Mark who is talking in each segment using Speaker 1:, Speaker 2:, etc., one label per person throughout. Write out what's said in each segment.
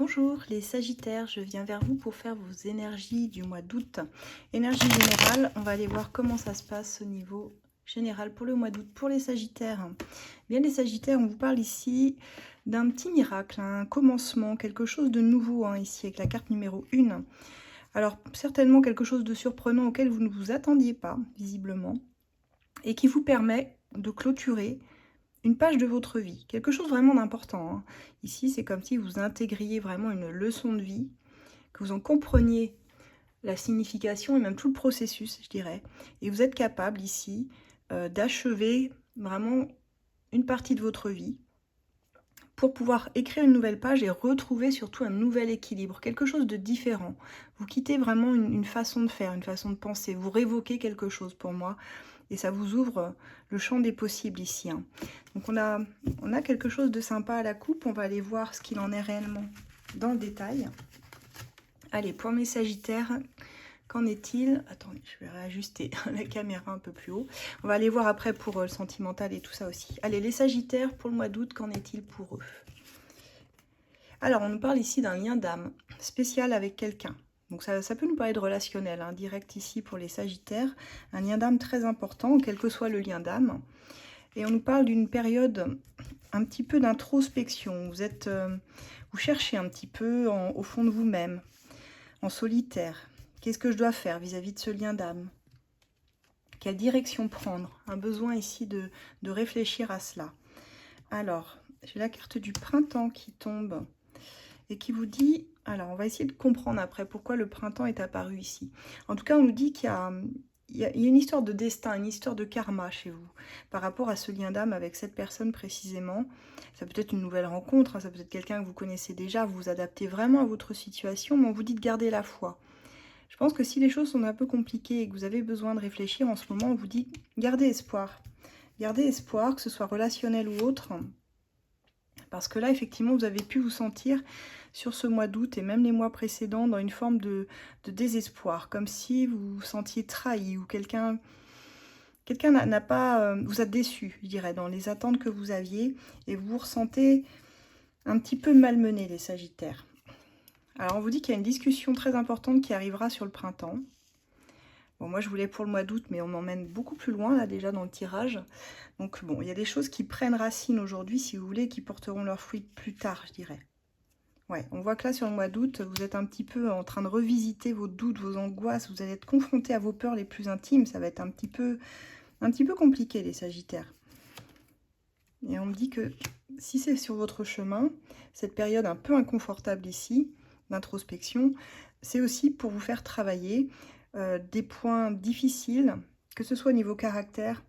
Speaker 1: Bonjour les Sagittaires, je viens vers vous pour faire vos énergies du mois d'août. Énergie générale, on va aller voir comment ça se passe au niveau général pour le mois d'août. Pour les Sagittaires, bien les Sagittaires, on vous parle ici d'un petit miracle, un commencement, quelque chose de nouveau ici avec la carte numéro 1. Alors certainement quelque chose de surprenant auquel vous ne vous attendiez pas, visiblement, et qui vous permet de clôturer une page de votre vie, quelque chose vraiment d'important. Ici, c'est comme si vous intégriez vraiment une leçon de vie, que vous en compreniez la signification et même tout le processus, je dirais. Et vous êtes capable ici d'achever vraiment une partie de votre vie pour pouvoir écrire une nouvelle page et retrouver surtout un nouvel équilibre, quelque chose de différent. Vous quittez vraiment une façon de faire, une façon de penser, vous révoquez quelque chose pour moi. Et ça vous ouvre le champ des possibles ici. Donc on a quelque chose de sympa à la coupe. On va aller voir ce qu'il en est réellement dans le détail. Allez, pour mes Sagittaires, qu'en est-il? Attendez, je vais réajuster la caméra un peu plus haut. On va aller voir après pour le sentimental et tout ça aussi. Allez, les Sagittaires, pour le mois d'août, qu'en est-il pour eux? Alors, on nous parle ici d'un lien d'âme spécial avec quelqu'un. Donc ça peut nous parler de relationnel, direct ici pour les Sagittaires. Un lien d'âme très important, quel que soit le lien d'âme. Et on nous parle d'une période un petit peu d'introspection. Vous cherchez un petit peu au fond de vous-même, en solitaire. Qu'est-ce que je dois faire vis-à-vis de ce lien d'âme? Quelle direction prendre? Un besoin ici de réfléchir à cela. Alors, j'ai la carte du printemps qui tombe et qui vous dit... Alors, on va essayer de comprendre après pourquoi le printemps est apparu ici. En tout cas, on nous dit qu'il y a une histoire de destin, une histoire de karma chez vous, par rapport à ce lien d'âme avec cette personne précisément. Ça peut être une nouvelle rencontre, ça peut être quelqu'un que vous connaissez déjà, vous vous adaptez vraiment à votre situation, mais on vous dit de garder la foi. Je pense que si les choses sont un peu compliquées et que vous avez besoin de réfléchir en ce moment, on vous dit gardez espoir. Gardez espoir, que ce soit relationnel ou autre, parce que là, effectivement, vous avez pu vous sentir sur ce mois d'août et même les mois précédents dans une forme de désespoir, comme si vous vous sentiez trahi ou quelqu'un n'a pas, vous a déçu, je dirais, dans les attentes que vous aviez et vous vous ressentez un petit peu malmené, les Sagittaires. Alors, on vous dit qu'il y a une discussion très importante qui arrivera sur le printemps. Bon, moi, je voulais pour le mois d'août, mais on m'emmène beaucoup plus loin, là, déjà, dans le tirage. Donc, bon, il y a des choses qui prennent racine aujourd'hui, si vous voulez, qui porteront leurs fruits plus tard, je dirais. Ouais, on voit que là, sur le mois d'août, vous êtes un petit peu en train de revisiter vos doutes, vos angoisses. Vous allez être confronté à vos peurs les plus intimes. Ça va être un petit peu compliqué, les Sagittaires. Et on me dit que si c'est sur votre chemin, cette période un peu inconfortable ici, d'introspection, c'est aussi pour vous faire travailler des points difficiles, que ce soit au niveau caractère,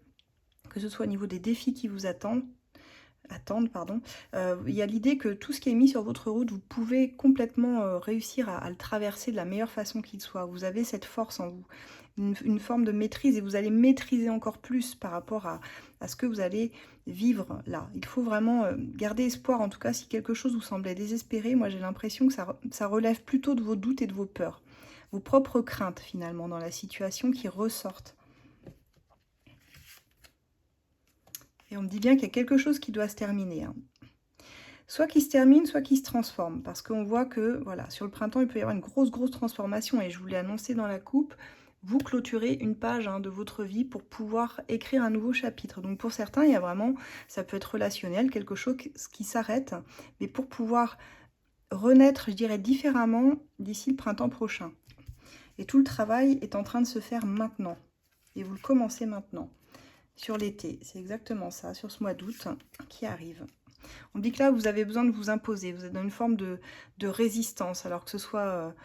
Speaker 1: que ce soit au niveau des défis qui vous attendent. Il y a l'idée que tout ce qui est mis sur votre route, vous pouvez complètement réussir à le traverser de la meilleure façon qu'il soit. Vous avez cette force en vous, une forme de maîtrise, et vous allez maîtriser encore plus par rapport à ce que vous allez vivre là. Il faut vraiment garder espoir, en tout cas si quelque chose vous semblait désespéré. Moi j'ai l'impression que ça relève plutôt de vos doutes et de vos peurs, vos propres craintes finalement dans la situation qui ressortent. Et on me dit bien qu'il y a quelque chose qui doit se terminer. Soit qui se termine, soit qui se transforme. Parce qu'on voit que, voilà, sur le printemps, il peut y avoir une grosse transformation. Et je vous l'ai annoncé dans la coupe, vous clôturez une page de votre vie pour pouvoir écrire un nouveau chapitre. Donc pour certains, il y a vraiment, ça peut être relationnel, quelque chose qui s'arrête. Mais pour pouvoir renaître, je dirais, différemment d'ici le printemps prochain. Et tout le travail est en train de se faire maintenant. Et vous le commencez maintenant. Sur l'été, c'est exactement ça, sur ce mois d'août qui arrive. On dit que là, vous avez besoin de vous imposer, vous êtes dans une forme de résistance, alors que ce soit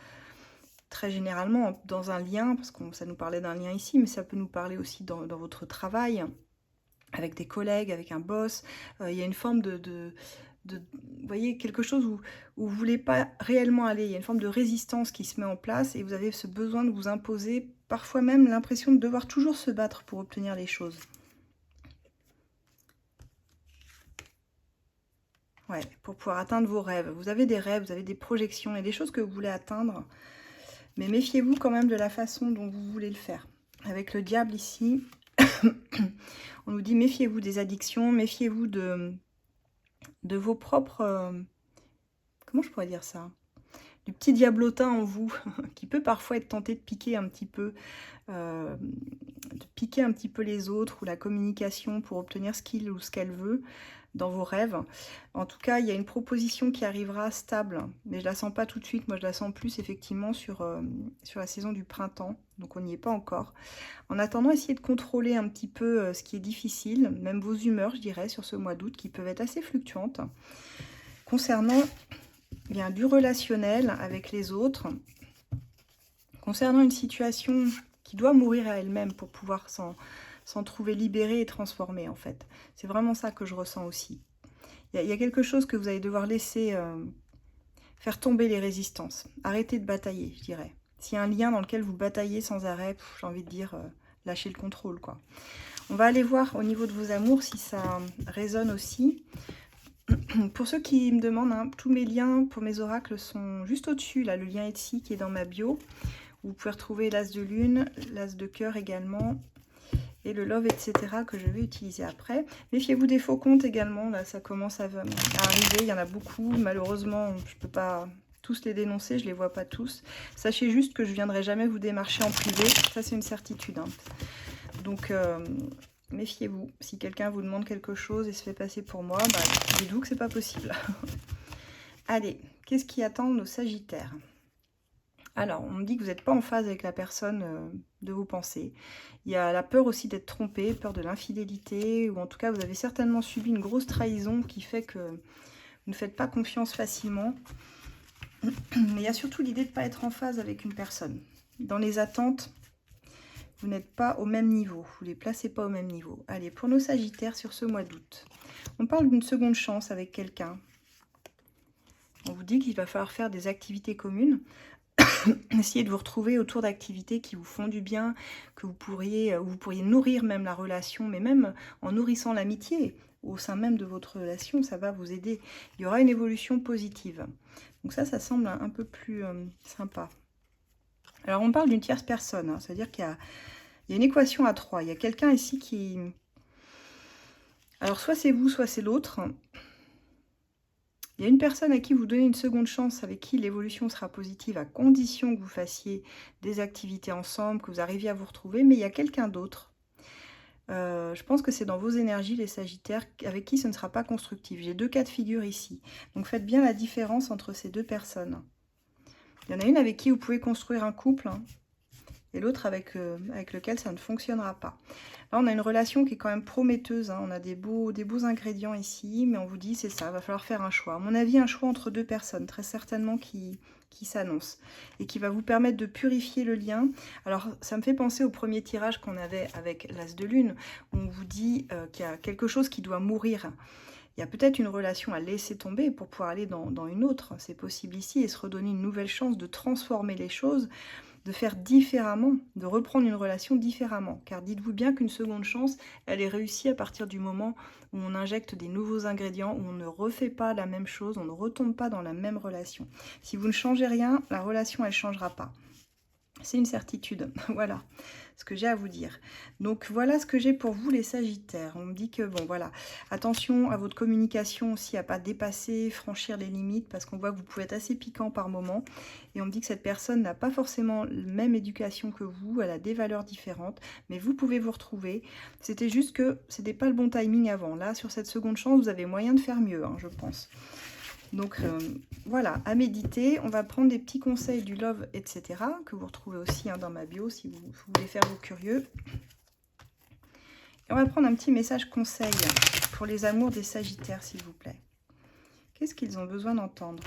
Speaker 1: très généralement dans un lien, parce que ça nous parlait d'un lien ici, mais ça peut nous parler aussi dans votre travail, avec des collègues, avec un boss. Il y a une forme vous voyez, quelque chose où vous ne voulez pas réellement aller. Il y a une forme de résistance qui se met en place et vous avez ce besoin de vous imposer, parfois même l'impression de devoir toujours se battre pour obtenir les choses. Ouais, pour pouvoir atteindre vos rêves. Vous avez des rêves, vous avez des projections et des choses que vous voulez atteindre. Mais méfiez-vous quand même de la façon dont vous voulez le faire. Avec le diable ici, on nous dit méfiez-vous des addictions, méfiez-vous de vos propres... comment je pourrais dire ça? Du petit diablotin en vous, qui peut parfois être tenté de piquer un petit peu, les autres ou la communication pour obtenir ce qu'il ou ce qu'elle veut dans vos rêves. En tout cas, il y a une proposition qui arrivera stable, mais je la sens pas tout de suite. Moi, je la sens plus effectivement sur la saison du printemps, donc on n'y est pas encore. En attendant, essayez de contrôler un petit peu ce qui est difficile, même vos humeurs, je dirais, sur ce mois d'août, qui peuvent être assez fluctuantes. Concernant bien du relationnel avec les autres, concernant une situation qui doit mourir à elle-même pour pouvoir s'en trouver libérée et transformée, en fait. C'est vraiment ça que je ressens aussi. Il y a quelque chose que vous allez devoir laisser faire tomber les résistances. Arrêtez de batailler, je dirais. S'il y a un lien dans lequel vous bataillez sans arrêt, j'ai envie de dire, lâchez le contrôle, quoi. On va aller voir au niveau de vos amours si ça résonne aussi. Pour ceux qui me demandent, hein, tous mes liens pour mes oracles sont juste au-dessus. Là, le lien Etsy qui est dans ma bio. Vous pouvez retrouver l'as de lune, l'as de cœur également, et le love, etc. que je vais utiliser après. Méfiez-vous des faux comptes également. Là, ça commence à arriver. Il y en a beaucoup. Malheureusement, je ne peux pas tous les dénoncer. Je ne les vois pas tous. Sachez juste que je ne viendrai jamais vous démarcher en privé. Ça, c'est une certitude, hein. Donc... méfiez-vous, si quelqu'un vous demande quelque chose et se fait passer pour moi, bah, dites-vous que c'est pas possible. Allez, qu'est-ce qui attend nos sagittaires? Alors, on me dit que vous n'êtes pas en phase avec la personne de vos pensées. Il y a la peur aussi d'être trompé, peur de l'infidélité, ou en tout cas, vous avez certainement subi une grosse trahison qui fait que vous ne faites pas confiance facilement. Mais il y a surtout l'idée de ne pas être en phase avec une personne. Dans les attentes, vous n'êtes pas au même niveau, vous ne les placez pas au même niveau. Allez, pour nos sagittaires sur ce mois d'août, on parle d'une seconde chance avec quelqu'un. On vous dit qu'il va falloir faire des activités communes. Essayez de vous retrouver autour d'activités qui vous font du bien, que vous pourriez nourrir même la relation, mais même en nourrissant l'amitié au sein même de votre relation, ça va vous aider. Il y aura une évolution positive. Donc ça semble un peu plus sympa. Alors on parle d'une tierce personne, hein, c'est-à-dire qu'il y a une équation à 3. Il y a quelqu'un ici qui... Alors soit c'est vous, soit c'est l'autre. Il y a une personne à qui vous donnez une seconde chance, avec qui l'évolution sera positive, à condition que vous fassiez des activités ensemble, que vous arriviez à vous retrouver. Mais il y a quelqu'un d'autre. Je pense que c'est dans vos énergies, les sagittaires, avec qui ce ne sera pas constructif. J'ai deux cas de figure ici. Donc faites bien la différence entre ces deux personnes. Il y en a une avec qui vous pouvez construire un couple, hein, et l'autre avec lequel ça ne fonctionnera pas. Là, on a une relation qui est quand même prometteuse, hein. On a des beaux ingrédients ici, mais on vous dit, c'est ça, il va falloir faire un choix. À mon avis, un choix entre deux personnes, très certainement, qui s'annonce et qui va vous permettre de purifier le lien. Alors, ça me fait penser au premier tirage qu'on avait avec l'As de Lune, où on vous dit qu'il y a quelque chose qui doit mourir. Il y a peut-être une relation à laisser tomber pour pouvoir aller dans une autre. C'est possible ici, et se redonner une nouvelle chance de transformer les choses, de faire différemment, de reprendre une relation différemment. Car dites-vous bien qu'une seconde chance, elle est réussie à partir du moment où on injecte des nouveaux ingrédients, où on ne refait pas la même chose, on ne retombe pas dans la même relation. Si vous ne changez rien, la relation, elle ne changera pas. C'est une certitude, voilà ce que j'ai à vous dire. Donc voilà ce que j'ai pour vous les sagittaires. On me dit que, bon voilà, attention à votre communication aussi, à ne pas dépasser, franchir les limites, parce qu'on voit que vous pouvez être assez piquant par moment. Et on me dit que cette personne n'a pas forcément la même éducation que vous, elle a des valeurs différentes, mais vous pouvez vous retrouver. C'était juste que c'était pas le bon timing avant. Là, sur cette seconde chance, vous avez moyen de faire mieux, hein, je pense. Donc voilà, à méditer. On va prendre des petits conseils du love, etc. que vous retrouvez aussi, hein, dans ma bio si vous voulez faire vos curieux. Et on va prendre un petit message conseil pour les amours des sagittaires, s'il vous plaît. Qu'est-ce qu'ils ont besoin d'entendre,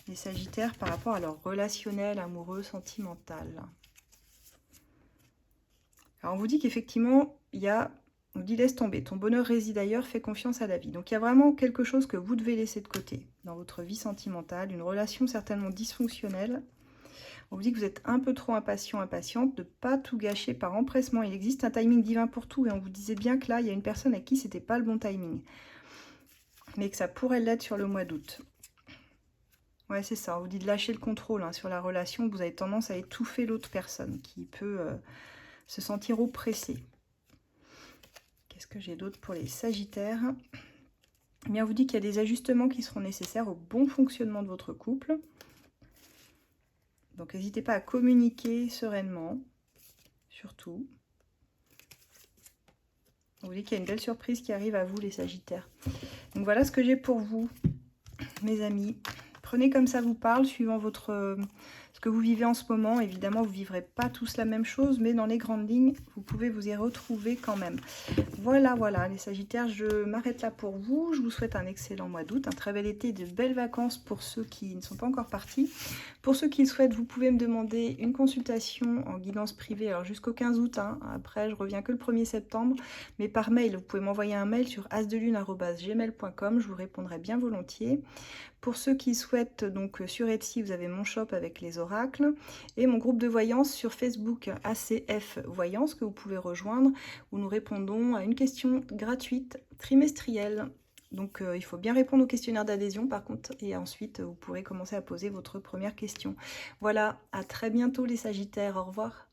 Speaker 1: les sagittaires, par rapport à leur relationnel, amoureux, sentimental? Alors on vous dit qu'effectivement, on dit laisse tomber, ton bonheur réside ailleurs, fais confiance à la vie. Donc il y a vraiment quelque chose que vous devez laisser de côté dans votre vie sentimentale, une relation certainement dysfonctionnelle. On vous dit que vous êtes un peu trop impatient, impatiente, de ne pas tout gâcher par empressement. Il existe un timing divin pour tout, et on vous disait bien que là, il y a une personne à qui c'était pas le bon timing, mais que ça pourrait l'être sur le mois d'août. Ouais, c'est ça, on vous dit de lâcher le contrôle, hein, sur la relation. Vous avez tendance à étouffer l'autre personne qui peut se sentir oppressée. Qu'est-ce que j'ai d'autre pour les sagittaires? Eh bien, on vous dit qu'il y a des ajustements qui seront nécessaires au bon fonctionnement de votre couple. Donc, n'hésitez pas à communiquer sereinement, surtout. On vous dit qu'il y a une belle surprise qui arrive à vous, les Sagittaires. Donc, voilà ce que j'ai pour vous, mes amis. Prenez comme ça vous parle, suivant ce que vous vivez en ce moment. Évidemment, vous ne vivrez pas tous la même chose, mais dans les grandes lignes, vous pouvez vous y retrouver quand même. Voilà, voilà, les Sagittaires, je m'arrête là pour vous. Je vous souhaite un excellent mois d'août, un très bel été, de belles vacances pour ceux qui ne sont pas encore partis. Pour ceux qui le souhaitent, vous pouvez me demander une consultation en guidance privée, alors jusqu'au 15 août. Hein. Après, je reviens que le 1er septembre, mais par mail, vous pouvez m'envoyer un mail sur asdelune@gmail.com, je vous répondrai bien volontiers. Pour ceux qui souhaitent, donc sur Etsy, vous avez mon shop avec les oracles et mon groupe de voyance sur Facebook ACF Voyance que vous pouvez rejoindre où nous répondons à une question gratuite trimestrielle. Donc il faut bien répondre au questionnaire d'adhésion par contre et ensuite vous pourrez commencer à poser votre première question. Voilà, à très bientôt les Sagittaires, au revoir.